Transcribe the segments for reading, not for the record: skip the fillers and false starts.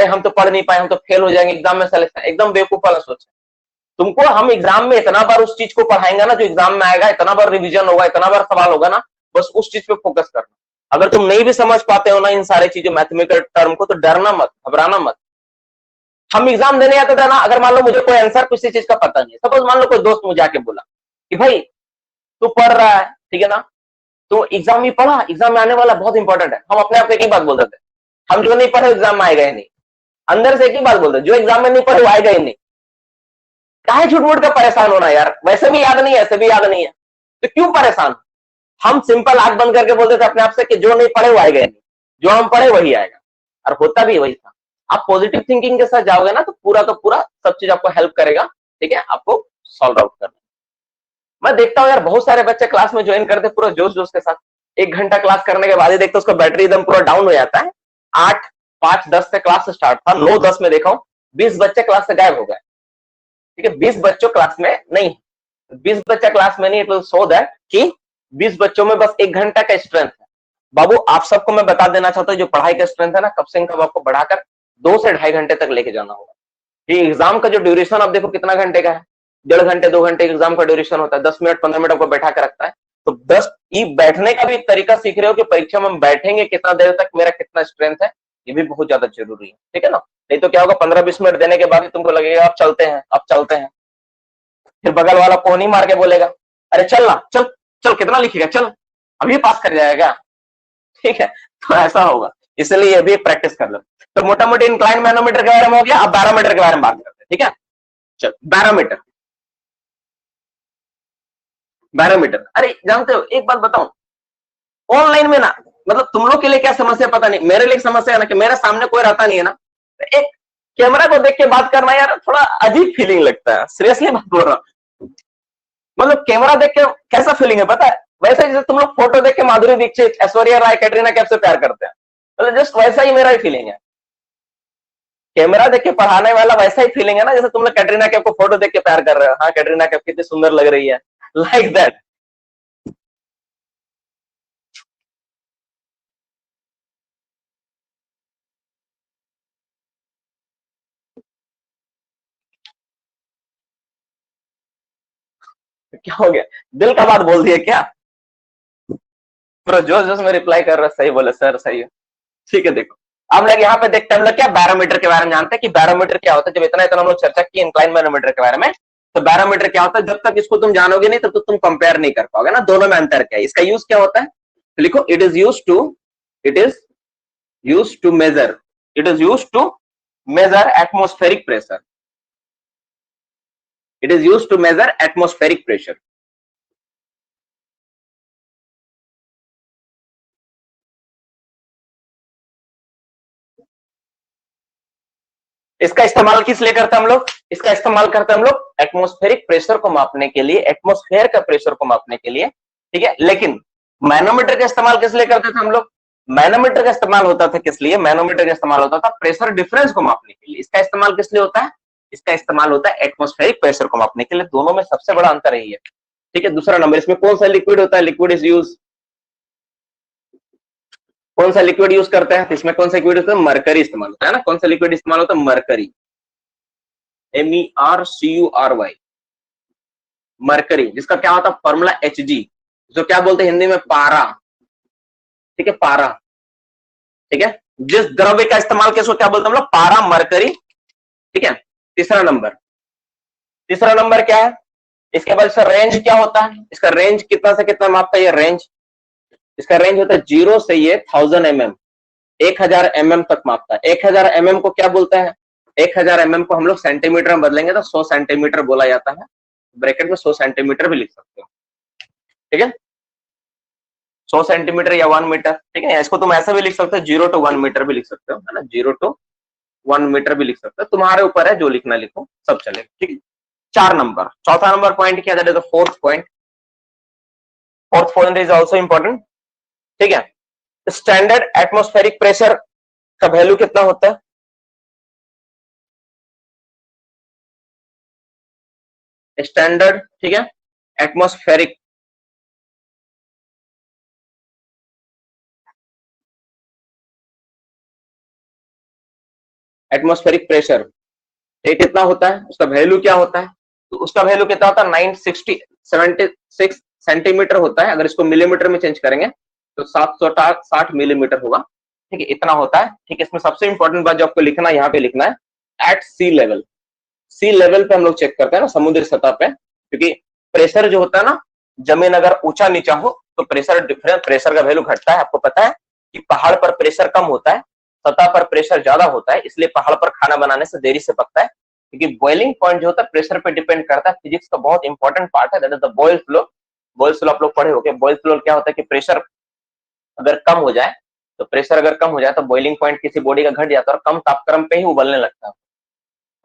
अरे हम तो पढ़ नहीं पाए, हम तो फेल हो जाएंगे एग्जाम में सिलेक्शन, एकदम बेवकूफ वाला सोच है। तुमको हम एग्जाम में इतना बार उस चीज को पढ़ाएंगे ना जो एग्जाम में आएगा, इतना बार रिवीजन होगा, इतना बार सवाल होगा ना, बस उस चीज पे फोकस करना। अगर तुम नहीं भी समझ पाते हो ना इन सारी चीजों मैथमेटिकल टर्म को, तो डरना मत, घबराना मत। हम एग्जाम देने आते थे ना, अगर मान लो मुझे कोई आंसर किसी चीज का पता नहीं है, सपोज मान लो कोई दोस्त मुझे आके बोला कि भाई तू पढ़ रहा है, ठीक है ना, तो एग्जाम में पढ़ा, एग्जाम में आने वाला बहुत इंपॉर्टेंट है, हम अपने आप को एक ही बात बोलते थे, हम जो नहीं पढ़े एग्जाम में आएगा ही नहीं। अंदर से एक ही बात बोलते, जो एग्जाम में नहीं पढ़े वो आएगा ही नहीं। काहे झूठ मूठ का परेशान होना यार, वैसे भी याद नहीं है, ऐसे भी याद नहीं है, तो क्यों परेशान। हम सिंपल आंख बंद करके बोलते थे अपने आप से कि जो नहीं पढ़े वो आएगा ही नहीं, जो हम पढ़े वही आएगा, और होता भी वही था। आप पॉजिटिव थिंकिंग के साथ जाओगे ना तो पूरा का पूरा सब चीज आपको हेल्प करेगा, ठीक है, आपको सॉल्व आउट करना। मैं देखता हूँ यार बहुत सारे बच्चे क्लास में ज्वाइन करते पूरा जोश जोश के साथ, 1 घंटा क्लास करने के बाद ही देखते उसका बैटरी एकदम पूरा डाउन हो जाता है। 8, 5, 10 से क्लास स्टार्ट था, 9, 10 में देखा हूँ 20 बच्चे क्लास से गायब हो गए, ठीक है। 20 बच्चों क्लास में नहीं, 20 बच्चा क्लास में नहीं, इट विल शो दैट कि 20 बच्चों में बस 1 घंटा का स्ट्रेंथ है। बाबू आप सबको मैं बता देना चाहता हूँ, जो पढ़ाई का स्ट्रेंथ है ना, कब से कब आपको बढ़ाकर 2 से 2.5 घंटे तक लेके जाना होगा। ये एग्जाम का जो ड्यूरेशन आप देखो कितना घंटे का है, 1.5 घंटे 2 घंटे एग्जाम का ड्यूरेशन होता है, 10 मिनट 15 मिनट आपको बैठा कर रखता है। तो 10 ये बैठने का भी एक तरीका सीख रहे हो कि परीक्षा में हम बैठेंगे कितना देर तक, मेरा कितना स्ट्रेंथ है, ये भी बहुत ज्यादा जरूरी है, ठीक है ना। नहीं तो क्या होगा, 15-20 मिनट देने के बाद तुमको लगेगा अब चलते हैं, अब चलते हैं, फिर बगल वाला कोहनी मार के बोलेगा अरे चल ना, चल चल कितना लिखेगा, चल अभी पास कर जाएगा, ठीक है। तो ऐसा होगा, इसलिए ये भी एक प्रैक्टिस कर लो। तो मोटा मोटी इंक्लाइन मैनोमीटर के बारे में हो गया, अब बैरोमीटर के बारे में बात करते हैं, ठीक है। चल बैरोमीटर, बैरोमीटर, अरे जानते हो एक बात बताऊं, ऑनलाइन में ना, मतलब तुम लोग के लिए क्या समस्या पता नहीं, मेरे लिए समस्या है ना कि मेरे सामने कोई रहता नहीं है ना, तो एक कैमरा को देख के बात करना यार थोड़ा अजीब फीलिंग लगता है, सीरियसली बात बोल रहा हूं। मतलब कैमरा देख के कैसा फीलिंग है पता है, वैसे जैसे तुम लोग फोटो देख के माधुरी दीक्षित, ऐश्वर्या राय, कैटरीना कैफ से प्यार करते हैं, मतलब जस्ट वैसा ही मेरा ही फीलिंग है। कैमरा देख के पढ़ाने वाला वैसा ही फीलिंग है ना, जैसे तुम लोग कैटरीना कैफ को फोटो देख के प्यार कर रहे हो, हाँ कैटरीना कैफ कितनी सुंदर लग रही है, लाइक दैट। क्या हो गया, दिल का बात बोल दिया क्या, पूरा जोश जोश में रिप्लाई कर रहा है, सही बोले सर, सही है, ठीक है। देखो हम लोग यहाँ पे देखते हैं, हम लोग क्या बैरोमीटर के बारे में जानते हैं कि बैरोमीटर क्या होता है। जब इतना इतना हम लोग चर्चा की इंक्लाइन बैरोमीटर के बारे में, तो बैरोमीटर क्या होता है, जब तक इसको तुम जानोगे नहीं तब तक तुम कंपेयर नहीं कर पाओगे ना, दोनों में अंतर क्या है, इसका यूज क्या होता है, तो लिखो it is use to, it is use to measure, it is use to measure atmospheric pressure, it is use to measure atmospheric pressure. इसका इस्तेमाल किस लिए करते हैं हम लोग, इसका इस्तेमाल करते हैं हम लोग एटमॉस्फेरिक प्रेशर को मापने के लिए, एटमॉस्फेयर का प्रेशर को मापने के लिए, ठीक है। लेकिन मैनोमीटर का इस्तेमाल किस लिए करते थे हम लोग, मैनोमीटर का इस्तेमाल होता था किस लिए, मैनोमीटर का इस्तेमाल होता था प्रेशर डिफरेंस को मापने के लिए। इसका इस्तेमाल किस लिए होता है, इसका इस्तेमाल होता है एटमॉस्फेरिक प्रेशर को मापने के लिए। दोनों में सबसे बड़ा अंतर यही है, ठीक है। दूसरा नंबर, इसमें कौन सा लिक्विड होता है, लिक्विड इज यूज, कौन सा लिक्विड यूज करते हैं, इसमें कौन सा लिक्विड होता है, मरकरी इस्तेमाल होता है ना, कौन सा लिक्विड इस्तेमाल होता है, मरकरी, MERCURY, मरकरी, जिसका क्या होता है फॉर्मूला Hg, जो क्या बोलते हैं हिंदी में पारा, ठीक है, पारा, ठीक है। जिस द्रव्य का इस्तेमाल किसको क्या बोलते हैं हम लोग, पारा मरकरी, ठीक है। तीसरा नंबर, तीसरा नंबर क्या है, इसके बाद इसका रेंज क्या होता है, इसका रेंज कितना से कितना मापता है, ये रेंज, इसका रेंज होता है 0 से ये 1000 mm, 1000 mm तक मापता है। 1000 mm को क्या बोलता है, 1000 mm को हम लोग सेंटीमीटर में बदलेंगे तो 100 सेंटीमीटर बोला जाता है, ब्रैकेट में 100 सेंटीमीटर भी लिख सकते हो, ठीक है, 100 सेंटीमीटर या 1 मीटर, ठीक है। इसको तुम ऐसा भी लिख सकते हो, 0 to 1 मीटर भी लिख सकते हो, है ना, 0 to 1 मीटर भी लिख सकते हो, तुम्हारे ऊपर है, जो लिखना लिखो, सब चलेगा, ठीक है। 4 नंबर, चौथा नंबर पॉइंट क्या है, fourth point, fourth point is also important, ठीक है। स्टैंडर्ड एटमॉस्फेरिक प्रेशर का वैल्यू कितना होता है, स्टैंडर्ड, ठीक है, एटमॉस्फेरिक, एटमॉस्फेरिक प्रेशर ये कितना होता है, उसका वैल्यू क्या होता है, तो उसका वैल्यू कितना होता है 976 सेंटीमीटर होता है। अगर इसको मिलीमीटर में चेंज करेंगे तो 760 मिलीमीटर होगा। ठीक है, इतना होता है। ठीक है, इसमें सबसे इंपॉर्टेंट बात जो आपको लिखना है, यहाँ पे लिखना है एट सी लेवल। सी लेवल पे हम लोग चेक करते हैं ना, समुद्र सतह पे, क्योंकि प्रेशर जो होता है ना, जमीन अगर ऊंचा नीचा हो तो प्रेशर डिफरेंस, प्रेशर का वैल्यू घटता है। आपको पता है कि पहाड़ पर प्रेशर कम होता है, सतह पर प्रेशर ज्यादा होता है, इसलिए पहाड़ पर खाना बनाने से देरी से पकता है, क्योंकि बॉइलिंग पॉइंट जो होता है प्रेशर पे डिपेंड करता है। फिजिक्स का बहुत इंपॉर्टेंट पार्ट है, that is the Boyle flow. Boyle flow आप लोग पढ़े होंगे। बॉयल फ्लो क्या होता है कि प्रेशर अगर कम हो जाए, तो प्रेशर अगर कम हो जाए तो बॉइलिंग पॉइंट किसी बॉडी का घट जाता है और कम तापक्रम पे ही उबलने लगता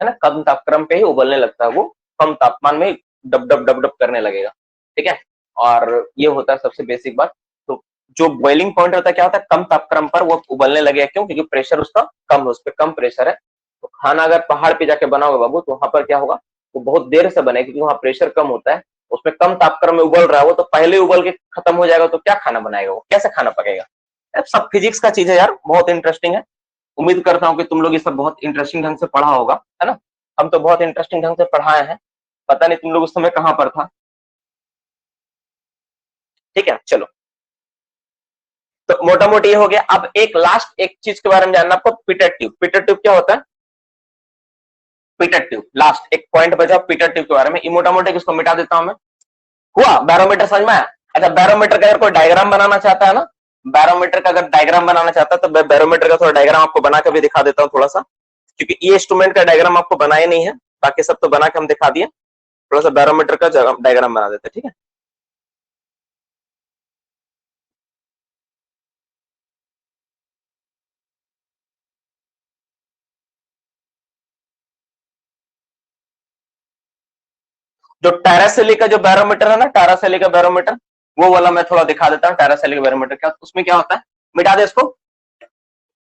है ना, कम तापक्रम पे ही उबलने लगता है, वो कम तापमान में डब डब डब डब करने लगेगा। ठीक है, और ये होता है सबसे बेसिक बात। तो जो बॉइलिंग पॉइंट होता है क्या होता है, कम तापक्रम पर वो उबलने लगेगा। क्यों? क्योंकि प्रेशर उसका कम है, उस पर कम प्रेशर है। तो खाना अगर पहाड़ पे जाके बनाओगे बाबू, तो वहां पर क्या होगा, वो बहुत देर से बनेगा, क्योंकि वहां प्रेशर कम होता है, उसमें कम तापक्रम में उबल रहा है वो, तो पहले उबल के खत्म हो जाएगा, तो क्या खाना बनाएगा वो, कैसे खाना पकेगा। सब फिजिक्स का चीज है यार, बहुत इंटरेस्टिंग है। उम्मीद करता हूँ कि तुम लोग ये सब बहुत इंटरेस्टिंग ढंग से पढ़ा होगा, है ना। हम तो बहुत इंटरेस्टिंग ढंग से पढ़ाए हैं, पता नहीं तुम लोग उस समय कहां पर था। ठीक है, चलो, तो मोटा मोटी ये हो गया। अब एक लास्ट एक चीज के बारे में जानना आपको, पीटर ट्यूब। पीटर ट्यूब क्या होता है? पीटर ट्यूब, लास्ट एक पॉइंट बचा पीटर ट्यूब के बारे में, ये मोटा मोटी किसको मिटा देता हूं मैं। हुआ बैरोमीटर समझ में आया? अच्छा, बैरोमीटर का अगर कोई डायग्राम बनाना चाहता है ना, बैरोमीटर का अगर डायग्राम बनाना चाहता है तो मैं बैरोमीटर का थोड़ा डायग्राम आपको बना के भी दिखा देता हूँ थोड़ा सा, क्योंकि ये इंस्ट्रूमेंट का डायग्राम आपको बनाया नहीं है, बाकी सब तो बना के हम दिखा दिए। थोड़ा सा बैरोमीटर का डायग्राम बना देते, ठीक है। जो टैरासेली का जो बैरोमीटर है ना, टैरासेली का बैरोमीटर, वो वाला मैं थोड़ा दिखा देता हूँ। टैरासेली का बैरोमीटर क्या, उसमें क्या होता है, मिटा दे इसको।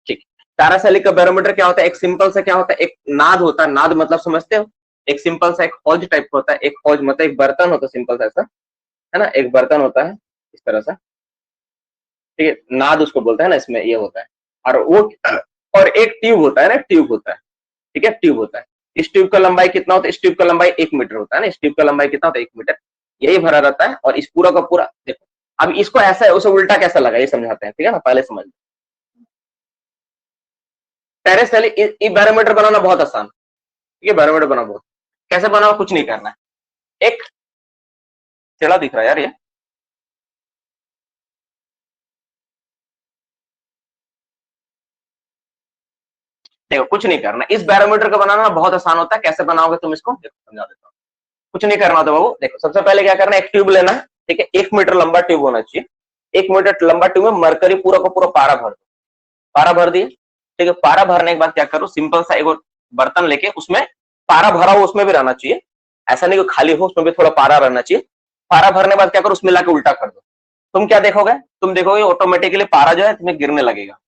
ठीक, टैरासेली का बैरोमीटर क्या होता है, एक सिंपल सा क्या होता है, एक नाद होता है। नाद मतलब समझते हो, एक सिंपल सा एक हौज टाइप होता है। एक हौज मतलब एक बर्तन होता है सिंपल सा ऐसा, है ना, एक बर्तन होता है इस तरह से। ठीक है, नाद उसको बोलते हैं ना, इसमें ये होता है। और वो, और एक ट्यूब होता है ना, ट्यूब होता है। ठीक है, ट्यूब होता है। इस ट्यूब का लंबाई कितना होता है, इस ट्यूब का लंबाई 1 मीटर होता है ना, इस ट्यूब का लंबाई कितना होता है, 1 मीटर। यही भरा रहता है, और इस पूरा का पूरा देखो। अब इसको ऐसा है, उसे उल्टा कैसा लगा ये समझाते हैं, ठीक है ना, पहले समझ। टेरेस वाली ये बैरोमीटर बनाना बहुत आसान। ठीक है, बैरोमीटर बनाना बहुत, कैसे बनाओ, कुछ नहीं करना है। एक टेढ़ा दिख रहा है यार ये, देखो कुछ नहीं करना। इस बैरोमीटर को बनाना बहुत आसान होता है। कैसे बनाओगे तुम इसको, देखो समझा देता हूँ। कुछ नहीं करना होता बाबू, देखो सबसे पहले क्या करना है, एक ट्यूब लेना है। ठीक है, 1 मीटर लंबा ट्यूब होना चाहिए। 1 मीटर लंबा ट्यूब में मरकरी पूरा का पूरा पारा भर दो। पारा भर दिए। ठीक है, पारा भरने के बाद क्या करो, सिंपल सा एक बर्तन लेके उसमें पारा भरा हो, उसमें भी रहना चाहिए, ऐसा नहीं कि खाली हो, उसमें भी थोड़ा पारा रहना चाहिए। पारा भरने के बाद क्या करो, उसमें लाके उल्टा कर दो। तुम क्या देखोगे, तुम देखोगे ऑटोमेटिकली पारा जो है तुम्हें गिरने लगेगा।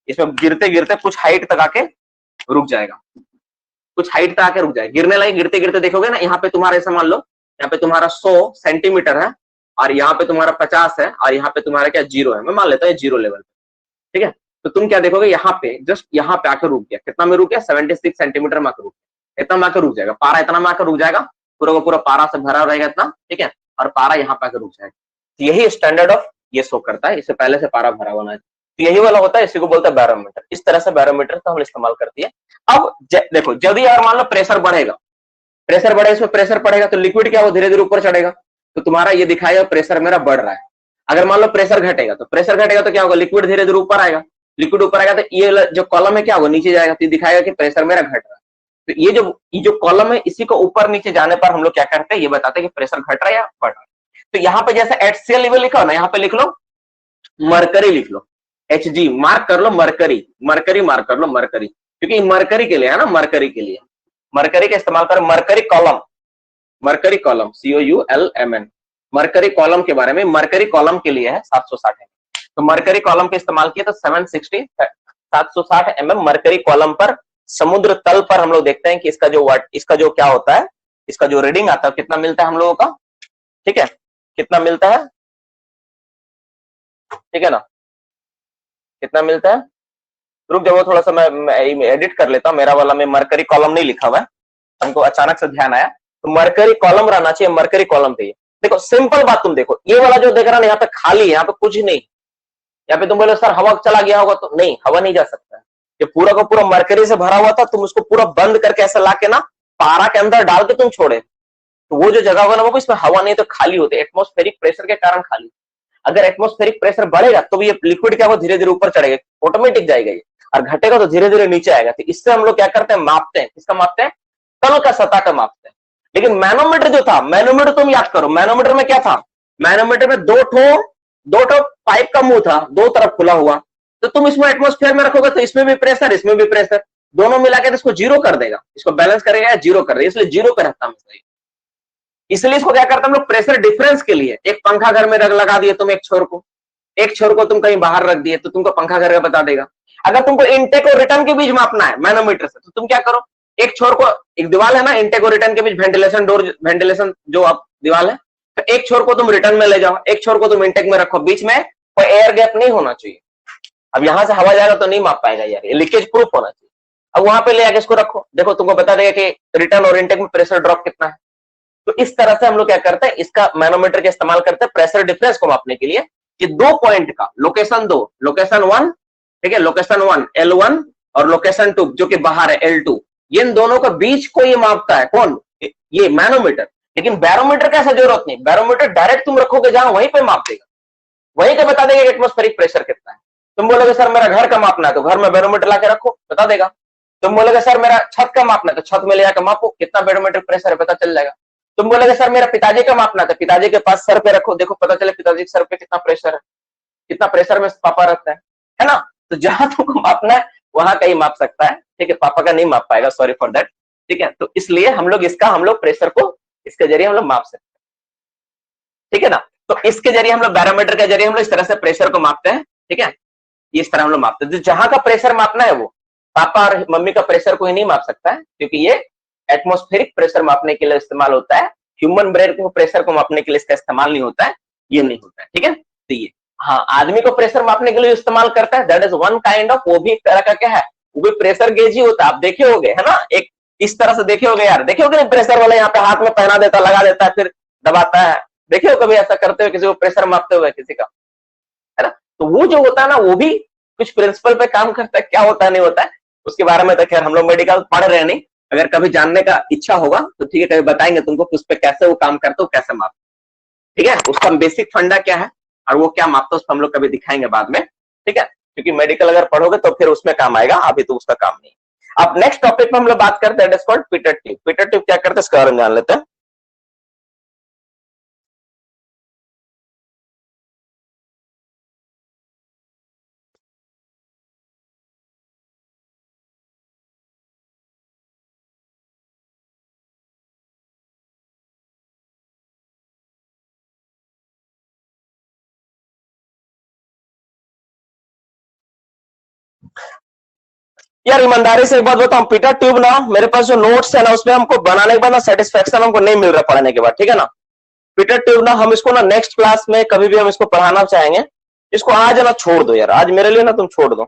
इसमें गिरते गिरते कुछ हाइट तक आके रुक जाएगा, कुछ हाइट तक आके रुक जाएगा, गिरने लगे। गिरते गिरते देखोगे ना, यहाँ पे तुम्हारा ऐसा मान लो, यहाँ पे तुम्हारा 100 सेंटीमीटर है, और यहाँ पे तुम्हारा 50 है, और यहाँ पे तुम्हारा क्या 0 है, मैं मान लेता हूँ 0 लेवल। ठीक है, तो तुम क्या देखोगे, यहाँ पे जस्ट यहाँ पे आकर रुक गया। कितना में रुक गया, 76 सेंटीमीटर में आकर रुक गया। इतना में आकर रुक जाएगा पारा, इतना में आकर रुक जाएगा, पूरा का पूरा पारा से भरा रहेगा इतना। ठीक है, और पारा यहाँ पे आकर रुक जाएगा। तो यही स्टैंडर्ड ऑफ ये शो करता है, इससे पहले से पारा भरा होना है। तो यही वाला होता है, इसी को बोलते हैं बैरोमीटर। इस तरह से बैरोमीटर का हम इस्तेमाल करती है। अब देखो, जब यार मान लो प्रेशर बढ़ेगा, प्रेशर बढ़े, इसमें प्रेशर पड़ेगा तो लिक्विड क्या वो धीरे धीरे ऊपर चढ़ेगा, तो तुम्हारा ये दिखाएगा प्रेशर मेरा बढ़ रहा है। अगर मान लो प्रेशर घटेगा, तो प्रेशर घटेगा तो क्या होगा, लिक्विड धीरे धीरे ऊपर आएगा। लिक्विड ऊपर आएगा तो ये जो कॉलम है क्या होगा, नीचे जाएगा, तो दिखाएगा कि प्रेशर मेरा घट रहा है। तो ये जो कॉलम है, इसी को ऊपर नीचे जाने पर हम लोग क्या करते हैं, ये बताते हैं कि प्रेशर घट रहा है या बढ़ रहा है। तो यहाँ पे जैसे एचसीएल लेवल लिखा हो ना, यहाँ पे लिख लो मरकरी, लिख लो एचजी, मार्क कर लो मरकरी, मरकरी मार्क कर लो मरकरी, क्योंकि मरकरी के लिए है ना, मरकरी के लिए मरकरी का इस्तेमाल कर, mercury column, mercury column COULMN, mercury column के बारे में, मरकरी कॉलम के लिए है 760 mm। तो मरकरी कॉलम का इस्तेमाल किया तो 760 mm मरकरी कॉलम पर समुद्र तल पर हम लोग देखते हैं कि इसका जो क्या होता है, इसका जो रीडिंग आता है कितना मिलता है हम लोगों का। ठीक है, कितना मिलता है, ठीक है ना, कितना मिलता है, रुक जाओ, थोड़ा सा मैं एडिट कर लेता हूँ। मेरा वाला में मरकरी कॉलम नहीं लिखा हुआ है, हमको अचानक से ध्यान आया, तो मरकरी कॉलम रहना चाहिए, मरकरी कॉलम चाहिए। देखो सिंपल बात, तुम देखो ये वाला जो देख रहा ना यहाँ पे खाली है, यहाँ पे कुछ नहीं। यहाँ पे तुम बोले सर हवा चला गया होगा, तो नहीं, हवा नहीं जा सकता है। ये पूरा का पूरा मरकरी से भरा हुआ था, तुम उसको पूरा बंद करके ऐसा लाके ना पारा के अंदर डाल के तुम छोड़े, तो वो जो जगह होगा ना वो इसमें हवा नहीं तो खाली होते, एटमॉस्फेरिक प्रेशर के कारण खाली। अगर एटमॉस्फेरिक प्रेशर बढ़ेगा तो ये लिक्विड क्या हो, धीरे धीरे ऊपर चढ़ेगा, ऑटोमेटिक जाएगा ये, और घटेगा तो धीरे धीरे नीचे आएगा। तो इससे हम लोग क्या करते हैं, मापते हैं। किसका मापते हैं, तल का सतह का मापते हैं। लेकिन मैनोमीटर जो था, मैनोमीटर तुम याद करो, मैनोमीटर में क्या था, मैनोमीटर में दो ठो पाइप का मुंह था, दो तरफ खुला हुआ। तो तुम इसमें एटमॉस्फेयर में रखोगे तो इसमें भी प्रेशर, इसमें भी प्रेशर, दोनों मिला के इसको जीरो कर देगा, इसको बैलेंस करेगा या जीरो कर देगा, इसलिए जीरो का रहता है। इसलिए इसको क्या करते हैं हम लोग, प्रेशर डिफरेंस के लिए एक पंखा घर में लगा दिए तुम, एक छोर को तुम कहीं बाहर रख दिए, तो तुमको पंखा घर का बता देगा। अगर तुमको इनटेक और रिटर्न के बीच मापना है मैनोमीटर से, तो तुम क्या करो, एक छोर को, एक दीवार है ना इनटेक और रिटर्न के बीच, वेंटिलेशन जो आप दीवार है, तो एक छोर को तुम रिटर्न में ले जाओ, एक छोर को तुम इनटेक में रखो, बीच में कोई एयर गैप नहीं होना चाहिए। अब यहां से हवा जाएगा तो नहीं माप पाएगा यार, ये लीकेज प्रूफ होना चाहिए। अब वहां पे ले आके इसको रखो, देखो तुमको बता देगा कि रिटर्न और इनटेक में प्रेशर ड्रॉप कितना है। तो इस तरह से हम लोग क्या करते हैं, इसका मैनोमीटर का इस्तेमाल करते हैं प्रेशर डिफरेंस को मापने के लिए, कि दो पॉइंट का लोकेशन, लोकेशन 1, ठीक है, लोकेशन 1 L1 और लोकेशन 2 जो कि बाहर है L2, ये इन दोनों के बीच को ये मापता है कौन, ये मैनोमीटर। लेकिन बैरोमीटर का ऐसा जरूरत नहीं, बैरोमीटर डायरेक्ट तुम रखोगे जहां, वहीं पे माप देगा, वहीं का बता देगा कि एटमॉस्फेरिक प्रेशर कितना है। तुम बोलोगे सर मेरा घर का मापना है, तो घर में बैरोमीटर लाके रखो, बता देगा। तुम बोलोगे सर मेरा छत का मापना है, तो छत में ले जाकर मापो, कितना बैरोमीटर प्रेशर है पता चल जाएगा। तुम बोलोगे सर मेरा पिताजी का मापना है, तो पिताजी के पास सर पे रखो, देखो पता चले पिताजी के सर पे कितना प्रेशर है, कितना प्रेशर में पापा रहता है ना। तो जहां तुमको मापना है वहां का ही माप सकता है, ठीक है, पापा का नहीं माप पाएगा, सॉरी फॉर दैट, ठीक है। तो इसलिए हम लोग प्रेशर को इसके जरिए हम लोग माप सकते हैं, ठीक है ना। तो इसके जरिए हम लोग बैरोमीटर के जरिए हम लोग इस तरह से प्रेशर को मापते हैं, ठीक है, इस तरह हम लोग मापते हैं। तो जहां का प्रेशर मापना है वो पापा और मम्मी का प्रेशर को ही नहीं माप सकता है, क्योंकि ये एटमॉस्फेरिक प्रेशर मापने के लिए इस्तेमाल होता है, ह्यूमन ब्रेन को प्रेशर को मापने के लिए इसका इस्तेमाल नहीं होता है, ये नहीं होता है, ठीक है। तो ये हाँ, आदमी को प्रेशर मापने के लिए इस्तेमाल करता है, that is one kind of, वो भी एक तरह का क्या है, वो भी प्रेशर गेज ही होता है। आप देखे होगे है ना, एक इस तरह से देखे होगे यार, देखे होगे प्रेशर वाला यहाँ पे हाथ में पहना देता, लगा देता है, फिर दबाता है, देखे हो कभी ऐसा करते हुए किसी को प्रेशर मापते हुए किसी का, है ना। तो वो जो होता है ना, वो भी कुछ प्रिंसिपल पे काम करता है, क्या होता है नहीं होता है उसके बारे में तो खैर हम लोग मेडिकल पढ़ रहे नहीं, अगर कभी जानने का इच्छा होगा तो ठीक है, कभी बताएंगे तुमको कि उस पर कैसे वो काम करते हो, कैसे मापते, ठीक है, उसका बेसिक फंडा क्या है और वो क्या मापता है उसको हम लोग कभी दिखाएंगे बाद में, ठीक है। क्योंकि मेडिकल अगर पढ़ोगे तो फिर उसमें काम आएगा, अभी तो उसका काम नहीं। अब नेक्स्ट टॉपिक में हम लोग बात करते हैं पीटर ट्यूब। पीटर ट्यूब क्या करते हैं इसके बारे में जान लेते हैं। यार ईमानदारी से एक बात बताऊं, पीटर ट्यूब ना मेरे पास जो नोट्स है ना उसमें हमको बनाने के बाद ना सेटिस्फेक्शन हमको नहीं मिल रहा पढ़ने के बाद, ठीक है ना। पीटर ट्यूब ना हम इसको ना नेक्स्ट क्लास में कभी भी हम इसको पढ़ाना चाहेंगे, इसको आज ना छोड़ दो यार, आज मेरे लिए ना तुम छोड़ दो,